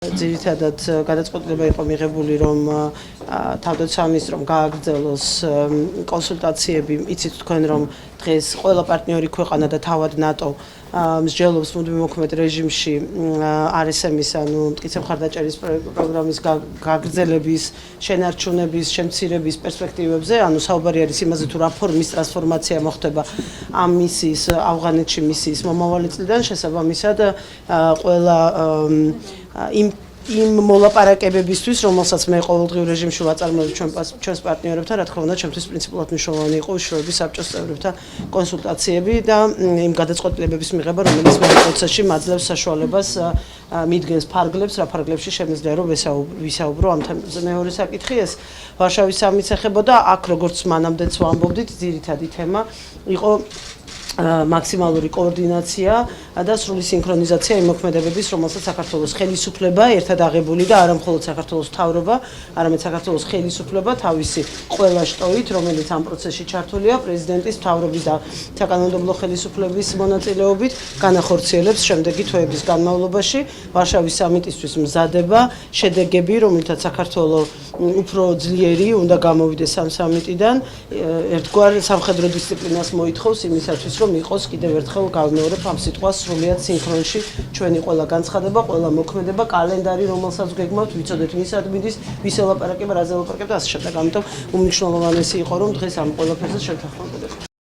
ძირითადად გადაწყვეტილება იყო მიღებული, რომ თავდაცვის მინისტრომ გააგრძელოს კონსულტაციები. იცით თქვენ, რომ დღეს ყველა პარტნიორი ქვეყანა და თავად ნატო მსჯელობს მუდმივმოქმედ რეჟიმში RSM-ის, ანუ მტკიცე მხარდაჭერის პროგრამის გაგრძელების, შენარჩუნების, შემცირების პერსპექტივებზე, ანუ საუბარი არის იმაზე, თუ რა ფორმის ტრანსფორმაცია მოხდება ამ მისიის, ავღანეთში მისიის მომავალი წლიდან, შესაბამისად ყველა იმ მოლაპარაკებებისთვის, რომელსაც მე ყოველდღიურ რეჟიმში ვაწარმოებ ჩვენს პარტნიორებთან, რა თქმა უნდა, ჩემთვის პრინციპულად მნიშვნელოვანი იყო უშუალოდ საბჭოს წევრებთან კონსულტაციები და იმ გადაწყვეტილებების მიღება, რომელიც მე პროცესში მაძლევს საშუალებას მიდგენს ფარგლებს, რა ფარგლებში შემიძლია რომ ვისაუბრო ამ თემაზე. მეორე საკითხი ეს ვარშავის სამიტს ეხებოდა, აქ როგორც მანამდეც ვამბობდით, ძირითადი თემა იყო მაქსიმალური კოორდინაცია და სრული სინქრონიზაცია იმ მოქმედებების, რომელსაც საქართველოს ხელისუფლება ერთად აღებული და არა მხოლოდ საქართველოს მთავრობა, არამედ საქართველოს ხელისუფლება თავისი ყველა შტოით, რომელიც ამ პროცესში ჩართულია, პრეზიდენტის, მთავრობის და საკანონმდებლო ხელისუფლების მონაწილეობით განახორციელებს შემდეგი თვეების განმავლობაში ვარშავის სამიტისთვის მზადება შედეგები, რომელთაც საქართველოს უფრო ძლიერი უნდა გამოვიდეს ამ სამიტიდან, ერთგვარ სამხედრო დისციპლინას მოითხოვს იმისათვის, რომ იყოს კიდევ ერთხელ გავიმეორებ ამ სიტყვას სრულიად სინქრონში ჩვენი ყველა განცხადება, ყველა მოქმედება, კალენდარი, რომელსაც გეგმავთ, ვიცოდეთ ვისად მიდის, ვის ელაპარაკება, რაზე ელაპარაკება და ასე შემდეგ. ამიტომ უმნიშვნელოვანესი იყო, რომ დღეს ამ ყველაფერზე შევთანხმებოდეთ.